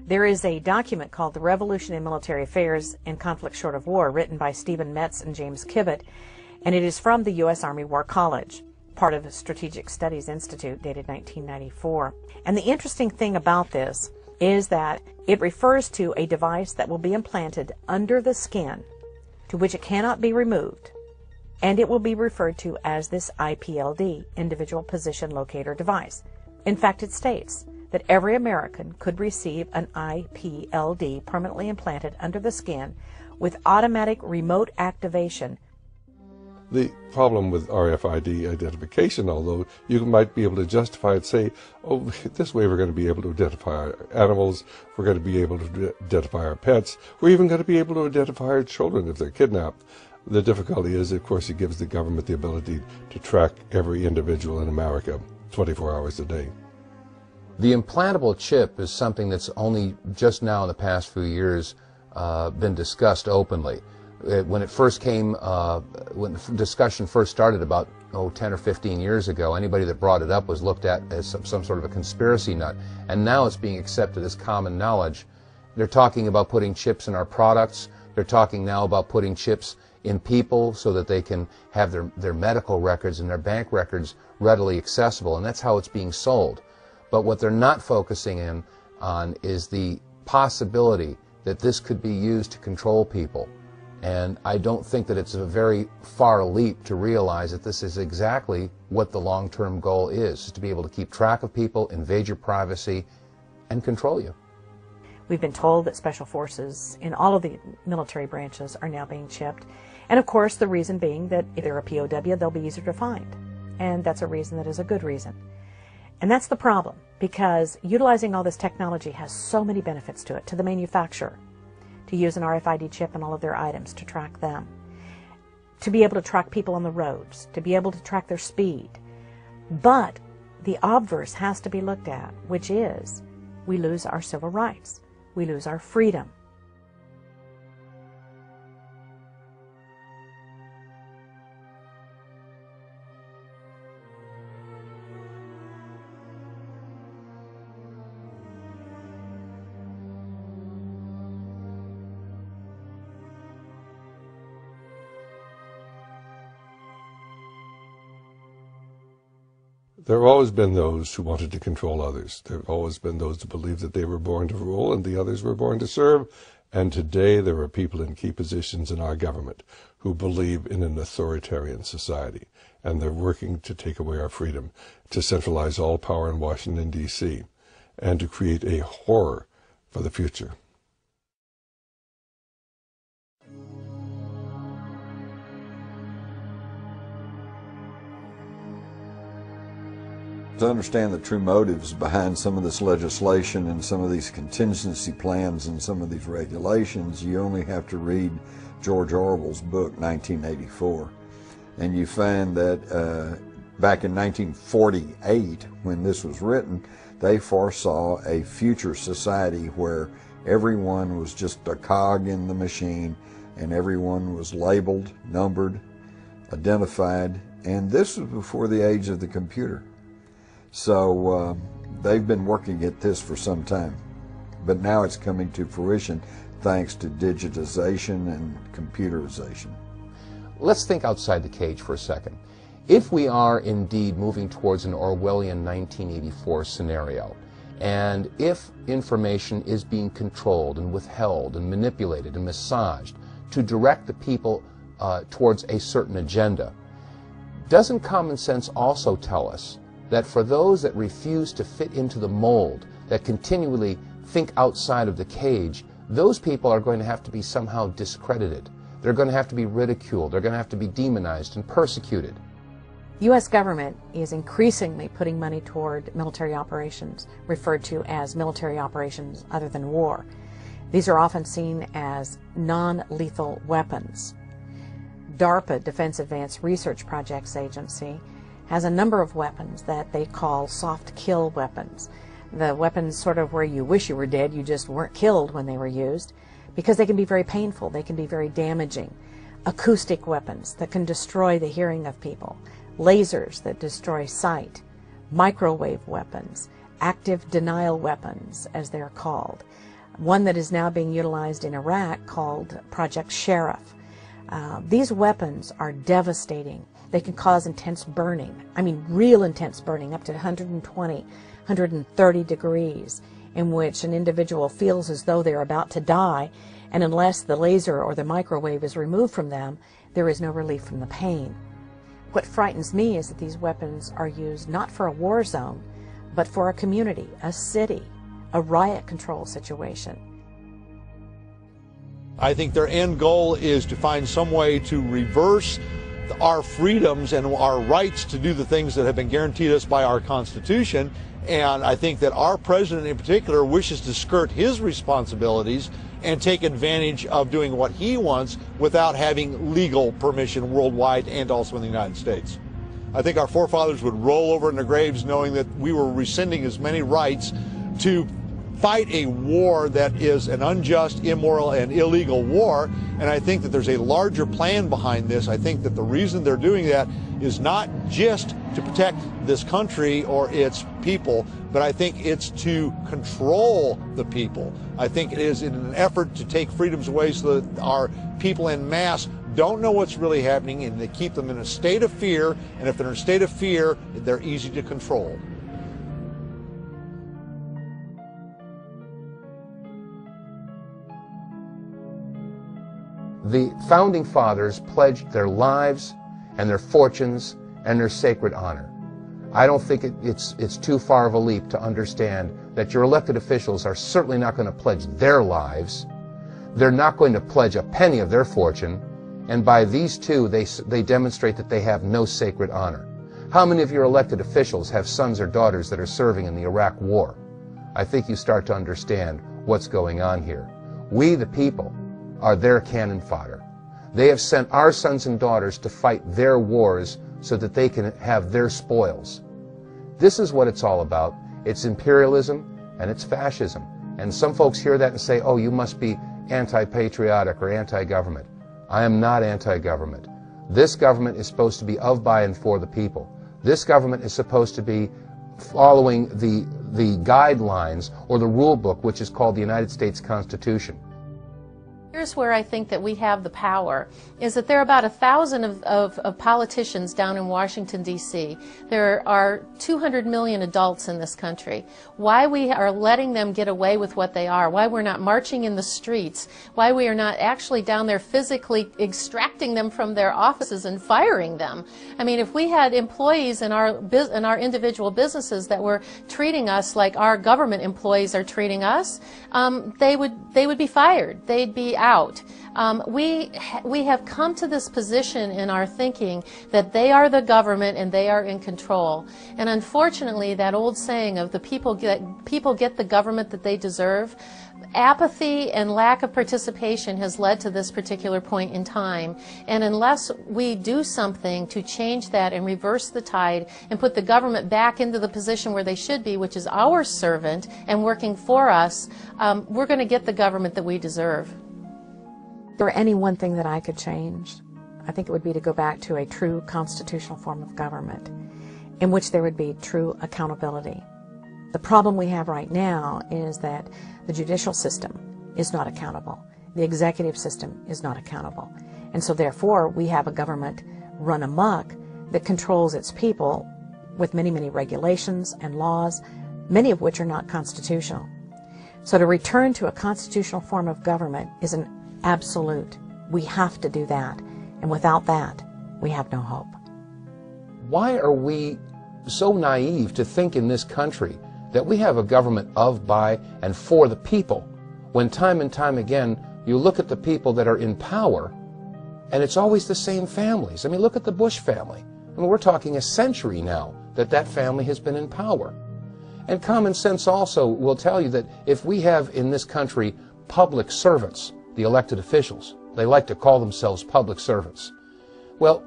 There is a document called The Revolution in Military Affairs and Conflict Short of War, written by Stephen Metz and James Kivett, and it is from the U.S. Army War College, part of the Strategic Studies Institute, dated 1994. And the interesting thing about this is that it refers to a device that will be implanted under the skin, to which it cannot be removed, and it will be referred to as this IPLD, Individual Position Locator Device. In fact, it states that every American could receive an IPLD permanently implanted under the skin with automatic remote activation. The problem with RFID identification, although you might be able to justify it, say, oh, this way we're going to be able to identify our animals, we're going to be able to identify our pets, we're even going to be able to identify our children if they're kidnapped. The difficulty is, of course, it gives the government the ability to track every individual in America 24 hours a day. The implantable chip is something that's only just now in the past few years been discussed openly. When it first came, when the discussion first started about 10 or 15 years ago, anybody that brought it up was looked at as some sort of a conspiracy nut. And now it's being accepted as common knowledge. They're talking about putting chips in our products. They're talking now about putting chips in people so that they can have their medical records and their bank records readily accessible. And that's how it's being sold. But what they're not focusing in on is the possibility that this could be used to control people. And I don't think that it's a very far leap to realize that this is exactly what the long-term goal is to be able to keep track of people, invade your privacy, and control you. We've been told that special forces in all of the military branches are now being chipped. And of course, the reason being that if they're a POW, they'll be easier to find. And that's a reason that is a good reason. And that's the problem, because utilizing all this technology has so many benefits to it, to the manufacturer, to use an RFID chip in all of their items, to track them, to be able to track people on the roads, to be able to track their speed. But the obverse has to be looked at, which is we lose our civil rights, we lose our freedom. There have always been those who wanted to control others. There have always been those who believed that they were born to rule and the others were born to serve. And today there are people in key positions in our government who believe in an authoritarian society. And they're working to take away our freedom, to centralize all power in Washington, D.C., and to create a horror for the future. To understand the true motives behind some of this legislation and some of these contingency plans and some of these regulations, you only have to read George Orwell's book, 1984. And you find that back in 1948, when this was written, they foresaw a future society where everyone was just a cog in the machine and everyone was labeled, numbered, identified, and this was before the age of the computer. So they've been working at this for some time, but now it's coming to fruition thanks to digitization and computerization. Let's think outside the cage for a second. If we are indeed moving towards an Orwellian 1984 scenario, and if information is being controlled and withheld and manipulated and massaged to direct the people towards a certain agenda, doesn't common sense also tell us that for those that refuse to fit into the mold, that continually think outside of the cage, those people are going to have to be somehow discredited. They're going to have to be ridiculed. They're going to have to be demonized and persecuted. The U.S. government is increasingly putting money toward military operations, referred to as military operations other than war. These are often seen as non-lethal weapons. DARPA, Defense Advanced Research Projects Agency, has a number of weapons that they call soft kill weapons. The weapons sort of where you wish you were dead, you just weren't killed when they were used, because they can be very painful, they can be very damaging. Acoustic weapons that can destroy the hearing of people, lasers that destroy sight, microwave weapons, active denial weapons as they're called. one that is now being utilized in Iraq called Project Sheriff. These weapons are devastating. They can cause intense burning. I mean, real intense burning, up to 120, 130 degrees, in which an individual feels as though they're about to die, and unless the laser or the microwave is removed from them, there is no relief from the pain. What frightens me is that these weapons are used not for a war zone, but for a community, a city, a riot control situation. I think their end goal is to find some way to reverse our freedoms and our rights to do the things that have been guaranteed us by our Constitution. And I think that our president in particular wishes to skirt his responsibilities and take advantage of doing what he wants without having legal permission worldwide and also in the United States. I think our forefathers would roll over in their graves knowing that we were rescinding as many rights to fight a war that is an unjust, immoral, and illegal war. And I think that there's a larger plan behind this. I think that the reason they're doing that is not just to protect this country or its people, but I think it's to control the people. I think it is in an effort to take freedoms away so that our people en masse don't know what's really happening, and they keep them in a state of fear. And if they're in a state of fear, they're easy to control. The Founding Fathers pledged their lives and their fortunes and their sacred honor. I don't think it's too far of a leap to understand that your elected officials are certainly not going to pledge their lives. They're not going to pledge a penny of their fortune. And by these two, they demonstrate that they have no sacred honor. How many of your elected officials have sons or daughters that are serving in the Iraq War? I think you start to understand what's going on here. We, the people, are their cannon fodder. They have sent our sons and daughters to fight their wars so that they can have their spoils. This is what it's all about. It's imperialism and it's fascism. And some folks hear that and say, oh, you must be anti-patriotic or anti-government. I am not anti-government. This government is supposed to be of, by, and for the people. This government is supposed to be following the guidelines or the rule book, which is called the United States Constitution. Here's where I think that we have the power, is that there are about 1,000 of politicians down in Washington, D.C. There are 200 million adults in this country. Why we are letting them get away with what they are, why we're not marching in the streets, why we are not actually down there physically extracting them from their offices and firing them. I mean, if we had employees in our individual businesses that were treating us like our government employees are treating us, they would be fired. They'd be out. We have come to this position in our thinking that they are the government and they are in control. And unfortunately, that old saying of the people get the government that they deserve, apathy and lack of participation has led to this particular point in time. And unless we do something to change that and reverse the tide and put the government back into the position where they should be, which is our servant and working for us, we're going to get the government that we deserve. If there were any one thing that I could change, I think it would be to go back to a true constitutional form of government in which there would be true accountability. The problem we have right now is that the judicial system is not accountable. The executive system is not accountable. And so therefore we have a government run amok that controls its people with many, many regulations and laws, many of which are not constitutional. So to return to a constitutional form of government is an absolute. We have to do that. And without that, we have no hope. Why are we so naive to think in this country that we have a government of, by, and for the people, when time and time again you look at the people that are in power and it's always the same families? I mean, look at the Bush family. I mean, we're talking a century now that family has been in power. And common sense also will tell you that if we have in this country public servants, the elected officials, they like to call themselves public servants. Well,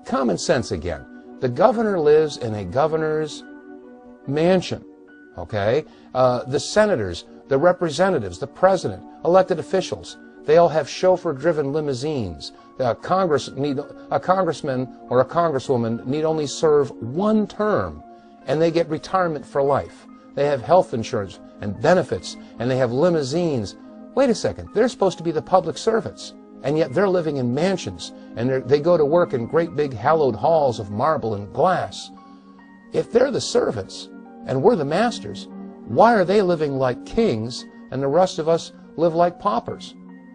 common sense again. The governor lives in a governor's mansion, okay? The senators, the representatives, the president, elected officials, they all have chauffeur-driven limousines. A congressman or a congresswoman need only serve one term, and they get retirement for life. They have health insurance and benefits, and they have limousines. Wait a second, they're supposed to be the public servants, and yet they're living in mansions, and they go to work in great big hallowed halls of marble and glass. If they're the servants, and we're the masters, why are they living like kings, and the rest of us live like paupers?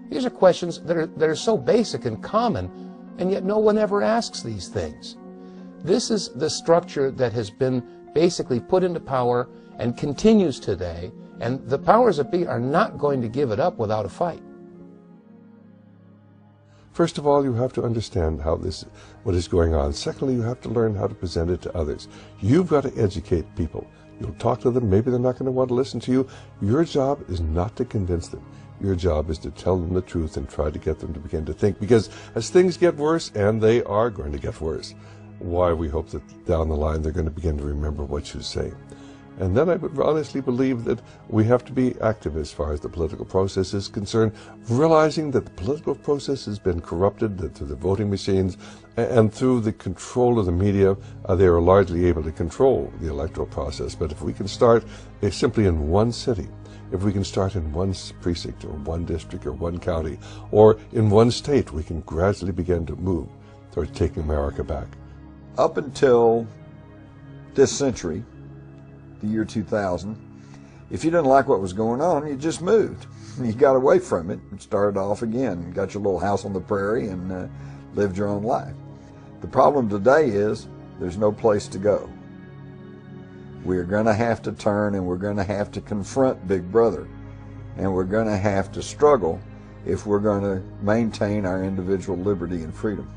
These are questions that are so basic and common, and yet no one ever asks these things. This is the structure that has been basically put into power and continues today, and the powers that be are not going to give it up without a fight. First of all, you have to understand what is going on. Secondly, you have to learn how to present it to others. You've got to educate people. You'll talk to them, maybe they're not going to want to listen to you. Your job is not to convince them. Your job is to tell them the truth and try to get them to begin to think. Because as things get worse, and they are going to get worse, why we hope that down the line they're going to begin to remember what you say. And then I would honestly believe that we have to be active as far as the political process is concerned, realizing that the political process has been corrupted, that through the voting machines and through the control of the media, they are largely able to control the electoral process. But if we can start simply in one city, if we can start in one precinct or one district or one county or in one state, we can gradually begin to move towards taking America back. Up until this century, the year 2000, if you didn't like what was going on, you just moved. You got away from it and started off again. Got your little house on the prairie and lived your own life. The problem today is there's no place to go. We're going to have to turn, and we're going to have to confront Big Brother, and we're going to have to struggle if we're going to maintain our individual liberty and freedom.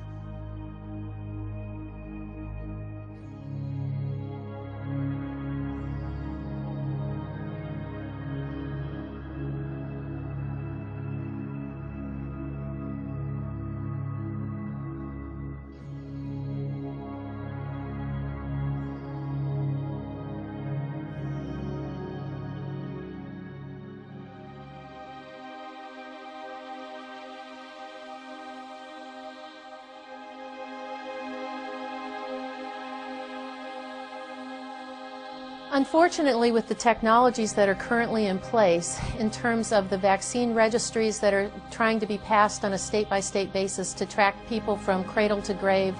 Unfortunately, with the technologies that are currently in place, in terms of the vaccine registries that are trying to be passed on a state-by-state basis to track people from cradle to grave,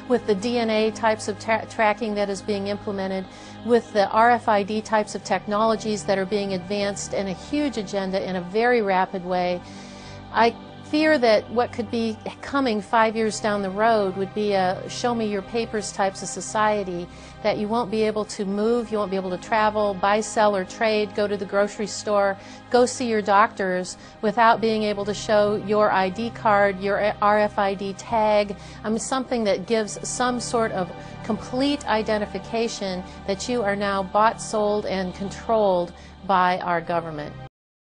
with the DNA types of tracking that is being implemented, with the RFID types of technologies that are being advanced in a huge agenda in a very rapid way, I fear that what could be coming 5 years down the road would be a show me your papers types of society, that you won't be able to move, you won't be able to travel, buy, sell, or trade, go to the grocery store, go see your doctors without being able to show your ID card, your RFID tag, something that gives some sort of complete identification that you are now bought, sold, and controlled by our government.